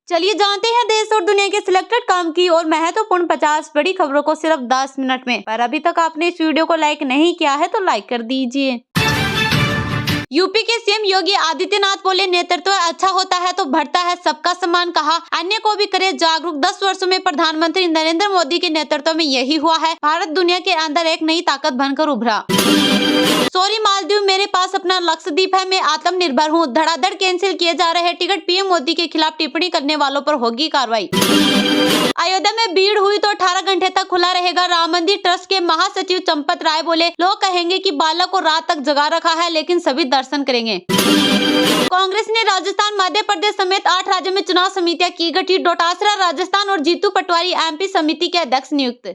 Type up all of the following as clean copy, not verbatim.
चलिए जानते हैं देश और दुनिया के सिलेक्टेड काम की और महत्वपूर्ण 50 बड़ी खबरों को सिर्फ 10 मिनट में। पर अभी तक आपने इस वीडियो को लाइक नहीं किया है तो लाइक कर दीजिए। यूपी के सीएम योगी आदित्यनाथ बोले, नेतृत्व अच्छा होता है तो बढ़ता है सबका सम्मान। कहा, अन्य को भी करे जागरूक। 10 वर्षों में प्रधानमंत्री नरेंद्र मोदी के नेतृत्व में यही हुआ है। भारत दुनिया के अंदर एक नई ताकत बनकर उभरा। सॉरी मालदीव, मेरे पास अपना लक्षद्वीप है, मैं आत्मनिर्भर हूँ। धड़ाधड़ कैंसिल किए जा रहे टिकट। पीएम मोदी के खिलाफ टिप्पणी करने वालों पर होगी कार्रवाई। अयोध्या में भीड़ हुई तो 18 घंटे तक खुला रहेगा राम मंदिर। ट्रस्ट के महासचिव चंपत राय बोले, लोग कहेंगे कि बालक को रात तक जगा रखा है, लेकिन सभी दर्शन करेंगे। कांग्रेस ने राजस्थान, मध्य प्रदेश समेत 8 राज्यों में चुनाव समितियां की गठित। डोटासरा राजस्थान और जीतू पटवारी एमपी समिति के अध्यक्ष नियुक्त।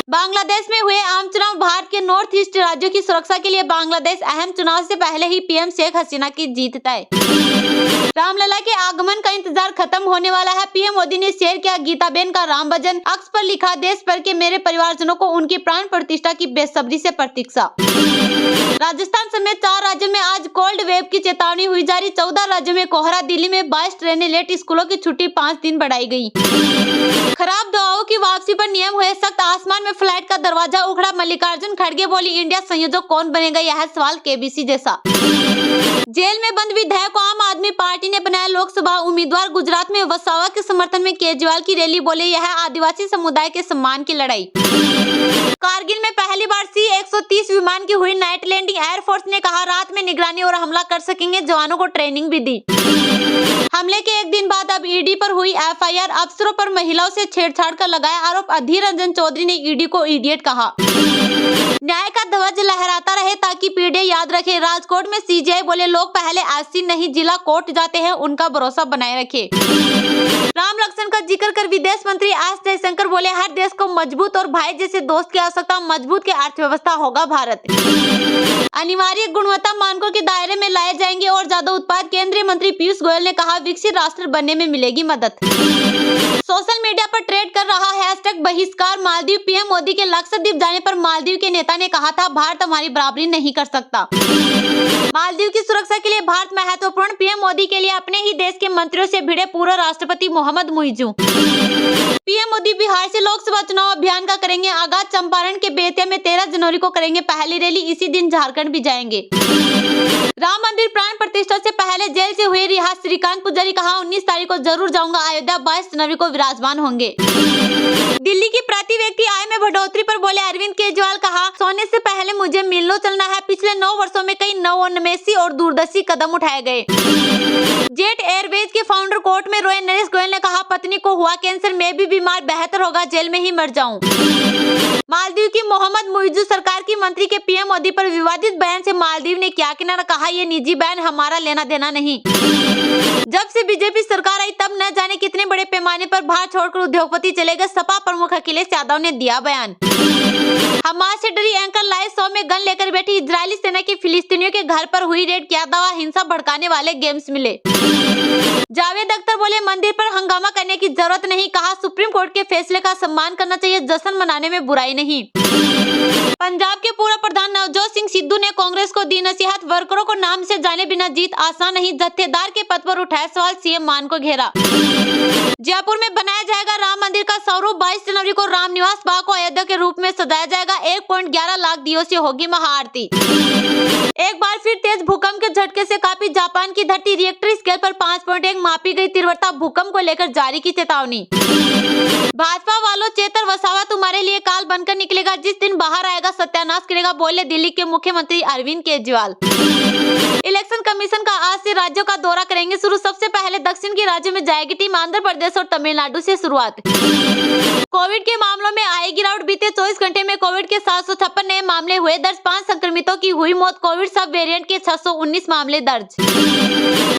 बांग्लादेश में हुए आम चुनाव। भारत के नॉर्थ ईस्ट राज्यों की सुरक्षा के लिए बांग्लादेश अहम चुनाव से पहले ही पीएम शेख हसीना की जीत तय। रामलला के आगमन का इंतजार खत्म होने वाला है। पीएम मोदी ने शेयर किया गीताबेन का राम भजन। अक्स पर लिखा, देश भर के मेरे परिवारजनों को उनकी प्राण प्रतिष्ठा की बेसब्री से प्रतीक्षा। राजस्थान समेत 4 राज्यों में आज कोल्ड वेव की चेतावनी हुई जारी। 14 राज्यों में कोहरा। दिल्ली में 22 ट्रेनें लेट। स्कूलों की छुट्टी 5 दिन बढ़ाई गई। खराब दवाओं की वापसी पर नियम हुए सख्त। आसमान में फ्लाइट का दरवाजा उखड़ा। मल्लिकार्जुन खड़गे बोली, इंडिया संयोजक कौन बनेगा, यह सवाल केबीसी जैसा। जेल में बंद विधायक को आम आदमी पार्टी ने बनाया लोकसभा उम्मीदवार। गुजरात में वसावा के समर्थन में केजरीवाल की रैली। बोले, यह आदिवासी समुदाय के सम्मान की लड़ाई। कारगिल में पहली बार C-130 विमान की हुई नाइट लैंडिंग। एयरफोर्स ने कहा, रात में निगरानी और हमला कर सकेंगे। जवानों को ट्रेनिंग भी दी। हमले के एक दिन बाद अब ईडी पर हुई एफआईआर। अफसरों पर महिलाओं से छेड़छाड़ का लगाया आरोप। अधीर रंजन चौधरी ने ईडी को इडियट कहा। न्याय का ध्वज लहराता रहे ताकि पीढ़ियां याद रखे। राजकोट में सीजीआई बोले, लोग पहले एससी नहीं जिला कोर्ट जाते हैं, उनका भरोसा बनाए रखे। राम लक्ष्मण का जिक्र कर विदेश मंत्री एस जयशंकर बोले, हर देश को मजबूत और भाई जैसे दोस्त की आवश्यकता। मजबूत के अर्थव्यवस्था होगा भारत। अनिवार्य गुणवत्ता मानकों के दायरे में लाए जाएंगे और ज्यादा उत्पाद। केंद्रीय मंत्री पीयूष गोयल ने कहा, विकसित राष्ट्र बनने में मिलेगी मदद। सोशल मीडिया पर ट्रेंड कर रहा हैशटैग बहिष्कार मालदीव। पीएम मोदी के लक्षद्वीप जाने पर मालदीव के नेता ने कहा था, भारत हमारी बराबरी नहीं कर सकता। मालदीव की सुरक्षा के लिए भारत महत्वपूर्ण। पीएम मोदी के लिए अपने ही देश के मंत्रियों से भिड़े पूर्व राष्ट्रपति मोहम्मद मुइज़ू। पीएम मोदी बिहार से लोकसभा चुनाव अभियान का करेंगे आगाज। चंपारण के बेतिया में 13 जनवरी को करेंगे पहली रैली। इसी दिन झारखंड भी जाएंगे। राम मंदिर प्राण प्रतिष्ठा से पहले जेल से हुए रिहा श्रीकांत पुजारी। कहा, 19 तारीख को जरूर जाऊंगा अयोध्या। 22 जनवरी को विराजमान होंगे। दिल्ली की प्रति व्यक्ति आय में बढ़ोतरी पर बोले अरविंद केजरीवाल। कहा, सोने से पहले मुझे मिलनो चलना है। पिछले 9 वर्षों में कई नवोन्मेषी और दूरदर्शी कदम उठाए गए। जेट एयरवेज के फाउंडर कोर्ट में रोए। नरेश गोयल ने कहा, पत्नी को हुआ कैंसर, मैं भी बीमार, बेहतर होगा जेल में ही मर जाऊं। मालदीव की मोहम्मद मुइज़ू सरकार की मंत्री के पीएम मोदी पर विवादित बयान से मालदीव ने क्या किनारा। कहा, ये निजी बयान, हमारा लेना देना नहीं। जब से बीजेपी सरकार आई तब न जाने कितने बड़े पैमाने पर भारत छोड़कर उद्योगपति चले गए। सपा प्रमुख अखिलेश यादव ने दिया बयान। हमास से डरी एंकर लाइव शो में गन लेकर बैठी इजरायली सेना की फिलिस्तीनियों के घर पर हुई रेड। क्या दावा, हिंसा भड़काने वाले गेम्स मिले। जावेद अख्तर बोले, मंदिर पर हंगामा करने की जरूरत नहीं। कहा, सुप्रीम कोर्ट के फैसले का सम्मान करना चाहिए, जश्न मनाने में बुराई नहीं। पंजाब के पूर्व प्रधान नवजोत सिंह सिद्धू ने कांग्रेस को दी नसीहत। वर्करों को नाम से जाने बिना जीत आसान नहीं। जत्थेदार के पद पर उठाए सवाल। सीएम मान को घेरा। जयपुर में बनाया जाएगा राम मंदिर का स्वरूप। 22 जनवरी को राम निवास बाग को अयोध्या के रूप में सजाया जाएगा। 1.11 लाख दियों से होगी महाआरती। एक बार फिर तेज भूकंप के झटके से कांपी जापान की धरती। रिएक्टर स्केल पर 5.1 मापी गई तीव्रता। भूकंप को लेकर जारी की चेतावनी। भाजपा वालों, चेतर वसावा तुम्हारे लिए काल बनकर निकलेगा। जिस दिन बाहर आएगा सत्यानाश करेगा, बोले दिल्ली के मुख्यमंत्री अरविंद केजरीवाल। इलेक्शन कमीशन का आज से राज्यों का दौरा करेंगे शुरू। सबसे पहले दक्षिण के राज्यों में जाएगी टीम। आंध्र प्रदेश और तमिलनाडु से शुरुआत। कोविड के मामलों में आई गिरावट। बीते 24 घंटे में कोविड के 756 नए मामले हुए दर्ज। 5 संक्रमितों की हुई मौत। कोविड सब वेरिएंट के 619 मामले दर्ज।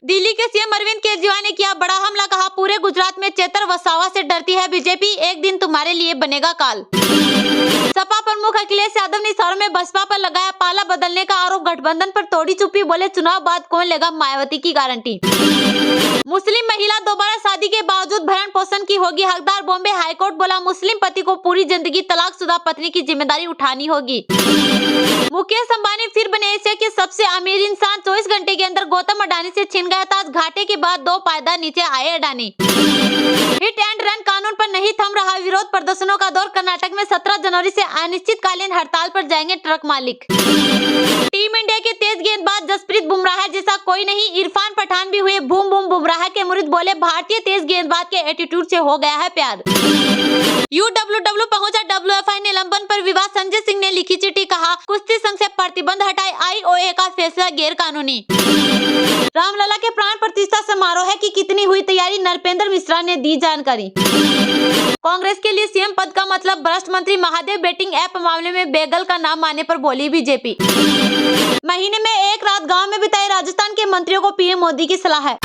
दिल्ली के सीएम अरविंद केजरीवाल ने किया बड़ा हमला। कहा, पूरे गुजरात में चेतर वसावा से डरती है बीजेपी। एक दिन तुम्हारे तुम्हारे लिए बनेगा काल। सपा प्रमुख अखिलेश यादव ने इशारों में बसपा पर लगाया पाला बदलने का आरोप, गठबंधन पर तोड़ी चुप्पी, बोले चुनाव बाद कौन लेगा मायावती की गारंटी। मुस्लिम महिला दोबारा शादी के बावजूद भरण पोषण की होगी हकदार, बॉम्बे हाईकोर्ट बोला मुस्लिम पति को पूरी जिंदगी तलाकशुदा पत्नी की जिम्मेदारी उठानी होगी। मुकेश अंबानी फिर बने एशिया के सबसे अमीर इंसान, 24 घंटे के अंदर गौतम अडानी से छिन गया ताज, घाटे के बाद 2 पायदान नीचे आए अडानी। हिट एंड रन कानून पर नहीं थम रहा विरोध, प्रदर्शनों का दौर, कर्नाटक में 17 जनवरी से अनिश्चितकालीन हड़ताल पर जाएंगे ट्रक मालिक। टीम इंडिया के तेज गेंदबाज जसप्रीत बुमराह जैसा कोई नहीं, इरफान पठान भी हुए बूम बूम, बुमराह के मुरीद बोले भारतीय तेज गेंदबाज के एटीट्यूड से हो गया है प्यार। UWW पहुंचा WFI निलंबन पर विवाद, संजय सिंह ने लिखी चिट्ठी, कहा कुश्ती संघ से प्रतिबंध हटाए, IOA का फैसला गैर कानूनी। रामलला के प्राण प्रतिष्ठा समारोह की कितनी हुई तैयारी, नरपेंद्र मिश्रा ने दी जानकारी। कांग्रेस के लिए सीएम पद का मतलब भ्रष्ट मंत्री, महादेव बेटिंग ऐप मामले में बेगल का नाम आने पर बोली बीजेपी। महीने में एक रात गांव में बिताए राजस्थान के मंत्रियों को पीएम मोदी की सलाह है।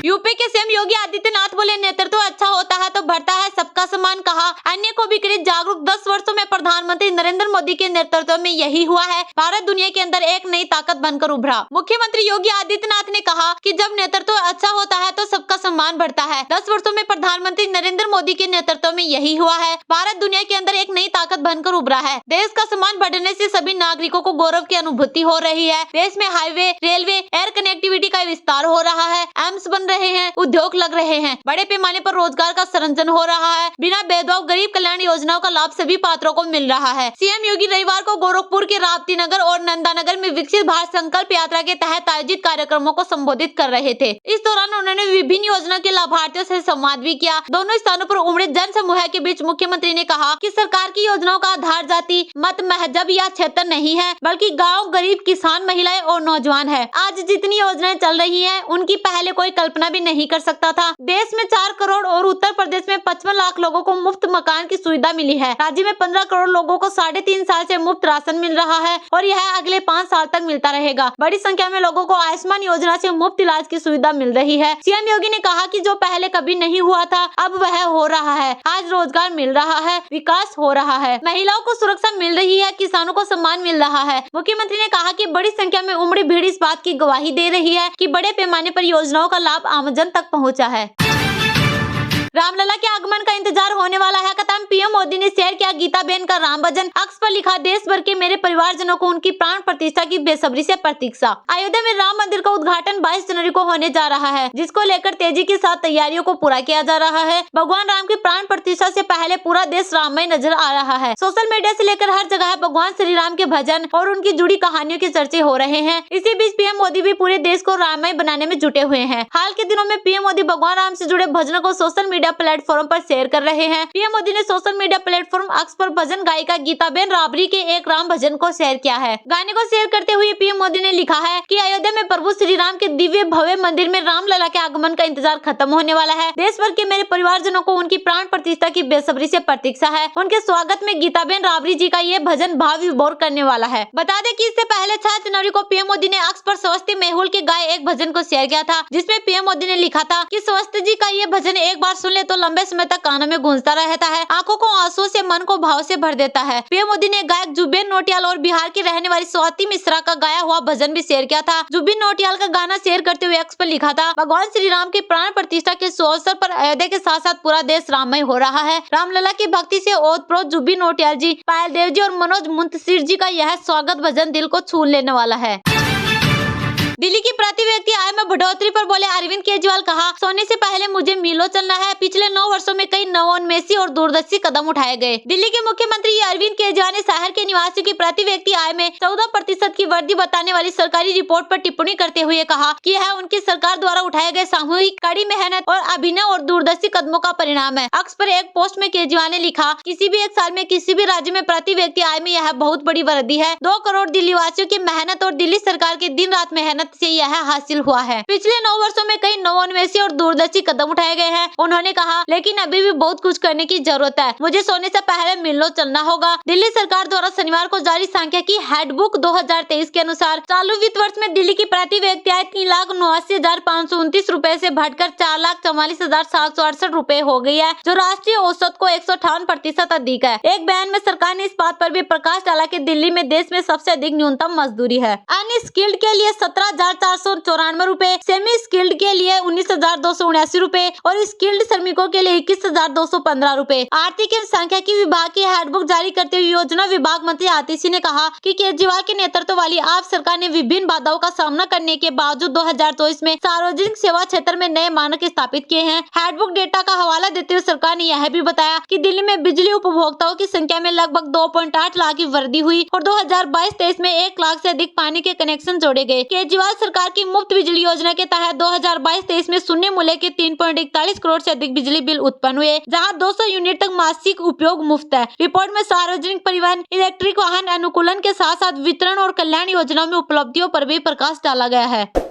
यूपी के सीएम योगी आदित्यनाथ बोले नेतृत्व अच्छा होता है तो बढ़ता है सबका सम्मान, कहा अन्य को भी करे जागरूक, 10 वर्षों में प्रधानमंत्री नरेंद्र मोदी के नेतृत्व में यही हुआ है, भारत दुनिया के अंदर एक नई ताकत बनकर उभरा। मुख्यमंत्री योगी आदित्यनाथ ने कहा कि जब नेतृत्व अच्छा होता है तो सबका सम्मान बढ़ता है, 10 वर्षों में प्रधानमंत्री नरेंद्र मोदी के नेतृत्व में यही हुआ है, भारत दुनिया के अंदर एक नई ताकत बनकर उभरा है, देश का सम्मान बढ़ने से सभी नागरिकों को गौरव की अनुभूति हो रही है, देश में हाईवे, रेलवे, एयर कनेक्टिविटी का विस्तार हो रहा है, एम्स बन रहे हैं, उद्योग लग रहे हैं, बड़े पैमाने पर रोजगार का सृजन हो रहा है, बिना भेदभाव गरीब कल्याण योजनाओं का लाभ सभी पात्रों को मिल रहा है। सीएम योगी रविवार को गोरखपुर के राप्ती नगर और नंदानगर में विकसित भारत संकल्प यात्रा के तहत आयोजित कार्यक्रमों को संबोधित कर रहे थे। इस दौरान उन्होंने विभिन्न योजनाओं के लाभार्थियों से संवाद भी किया। दोनों स्थानों पर उमड़े जन समूह के बीच मुख्यमंत्री ने कहा कि सरकार की योजनाओं का आधार जाति, मत, महजब या क्षेत्र नहीं है, बल्कि गाँव, गरीब, किसान, महिलाएं और नौजवान है। आज जितनी योजनाएं चल रही है उनकी पहले कोई कल्पना भी नहीं कर सकता था। देश में 4 करोड़ और उत्तर प्रदेश में 55 लाख लोगों को मुफ्त मकान की सुविधा मिली है। राज्य में 15 करोड़ लोगों को 3.5 साल से मुफ्त राशन मिल रहा है और यह अगले 5 साल तक मिलता रहेगा। बड़ी संख्या में लोगों को आयुष्मान योजना से मुफ्त इलाज की सुविधा मिल रही है। सीएम योगी ने कहा कि जो पहले कभी नहीं हुआ था अब वह हो रहा है। आज रोजगार मिल रहा है, विकास हो रहा है, महिलाओं को सुरक्षा मिल रही है, किसानों को सम्मान मिल रहा है। मुख्यमंत्री ने कहा कि बड़ी संख्या में उमड़ी भीड़ इस बात की गवाही दे रही है कि बड़े पैमाने पर योजनाओं का लाभ आमजन तक पहुंचा है। रामलला के आगमन का इंतजार होने वाला है खत्म, पीएम मोदी ने शेयर किया गीताबेन का राम भजन, अक्स पर लिखा देश भर के मेरे परिवारजनों को उनकी प्राण प्रतिष्ठा की बेसब्री से प्रतीक्षा। अयोध्या में राम मंदिर का उद्घाटन 22 जनवरी को होने जा रहा है, जिसको लेकर तेजी के साथ तैयारियों को पूरा किया जा रहा है। भगवान राम की प्राण प्रतिष्ठा से पहले पूरा देश राममय नजर आ रहा है। सोशल मीडिया से लेकर हर जगह भगवान श्री राम के भजन और उनकी जुड़ी कहानियों के चर्चे हो रहे हैं। इसी बीच पीएम मोदी भी पूरे देश को राममय बनाने में जुटे हुए हैं। हाल के दिनों में पीएम मोदी भगवान राम से जुड़े भजनों को सोशल मीडिया प्लेटफॉर्म पर शेयर कर रहे हैं। पीएम मोदी ने सोशल मीडिया प्लेटफॉर्म अक्स पर भजन गायिका गीताबेन राबड़ी के एक राम भजन को शेयर किया है। गाने को शेयर करते हुए पीएम मोदी ने लिखा है कि अयोध्या में प्रभु श्री राम के दिव्य भव्य मंदिर में रामलला के आगमन का इंतजार खत्म होने वाला है। देश भर के मेरे परिवारजनों को उनकी प्राण प्रतिष्ठा की बेसब्री से प्रतीक्षा है। उनके स्वागत में गीताबेन राबड़ी जी का ये भजन भाव विभोर करने वाला है। बता दें कि इससे पहले 6 जनवरी को पीएम मोदी ने अक्स पर स्वस्ति मेहुल के गाए एक भजन को शेयर किया था, जिसमें पीएम मोदी ने लिखा था कि स्वस्ति जी का ये भजन एक बार सुन ले तो लंबे समय तक कानों में गूंजता रहता है, आंखों को आंसुओं से, मन को भाव से भर देता है। पीएम मोदी ने गायक जुबिन नौटियाल और बिहार की रहने वाली स्वाति मिश्रा का गाया हुआ भजन भी शेयर किया था। जुबिन नौटियाल का गाना शेयर करते हुए एक्स पर लिखा था, भगवान श्री राम की प्राण प्रतिष्ठा के अवसर पर अयोध्या के साथ साथ पूरा देश राममय हो रहा है। रामलला की भक्ति से ओतप्रोत जुबिन नौटियाल जी, पायल देव जी और मनोज मुंतशिर जी का यह स्वागत भजन दिल को छू लेने वाला है। दिल्ली की प्रति व्यक्ति आय में बढ़ोतरी पर बोले अरविंद केजरीवाल, कहा सोने से पहले मुझे मीलों चलना है। पिछले 9 वर्षों में कई नवोन्मेषी और दूरदर्शी कदम उठाए गए। दिल्ली के मुख्यमंत्री अरविंद केजरीवाल ने शहर के निवासियों की प्रति व्यक्ति आय में 14% की वृद्धि बताने वाली सरकारी रिपोर्ट पर टिप्पणी करते हुए कहा कि यह उनकी सरकार द्वारा उठाए गए सामूहिक कड़ी मेहनत और अभिनव और दूरदर्शी कदमों का परिणाम है। अक्स पर एक पोस्ट में केजरीवाल ने लिखा, किसी भी एक साल में किसी भी राज्य में प्रति व्यक्ति आय में यह बहुत बड़ी वृद्धि है। 2 करोड़ दिल्ली वासियों की मेहनत और दिल्ली सरकार की दिन रात मेहनत मेहनत से यह हासिल हुआ है। पिछले 9 वर्षों में कई नवोन्मेषी और दूरदर्शी कदम उठाए गए हैं। उन्होंने कहा, लेकिन अभी भी बहुत कुछ करने की जरूरत है। मुझे सोने से पहले मिलनो चलना होगा। दिल्ली सरकार द्वारा शनिवार को जारी सांख्यिकी हैंडबुक 2023 के अनुसार चालू वित्त वर्ष में दिल्ली की प्रति व्यक्ति आय 3,79,529 रूपए से बढ़कर 4,44,768 रूपए हो गई है, जो राष्ट्रीय औसत को 158% अधिक है। एक बयान में सरकार ने इस बात पर भी प्रकाश डाला कि दिल्ली में देश में सबसे अधिक न्यूनतम मजदूरी है। अनस्किल्ड के लिए 17,494 रूपए, सेमी स्किल्ड के लिए 19,279 रूपए और स्किल्ड श्रमिकों के लिए 21,215 रूपए। आर्थिक एवं सांख्यिकी विभाग की हैंडबुक जारी करते हुए योजना विभाग मंत्री आतिशी सिंह ने कहा कि केजरीवाल के नेतृत्व वाली आप सरकार ने विभिन्न बाधाओं का सामना करने के बावजूद 2024 में सार्वजनिक सेवा क्षेत्र में नए मानक स्थापित किए हैं। हैंडबुक डेटा का हवाला देते हुए सरकार ने यह भी बताया कि दिल्ली में बिजली उपभोक्ताओं की संख्या में लगभग 2.8 लाख की वृद्धि हुई और 2022-23 में 1 लाख से अधिक पानी के कनेक्शन जोड़े गए। केजरीवाल सरकार की मुफ्त बिजली योजना के तहत 2022-23 में शून्य मूल्य के 3.41 करोड़ से अधिक बिजली बिल उत्पन्न हुए, जहां 200 यूनिट तक मासिक उपयोग मुफ्त है। रिपोर्ट में सार्वजनिक परिवहन, इलेक्ट्रिक वाहन अनुकूलन के साथ साथ वितरण और कल्याण योजनाओं में उपलब्धियों पर भी प्रकाश डाला गया है।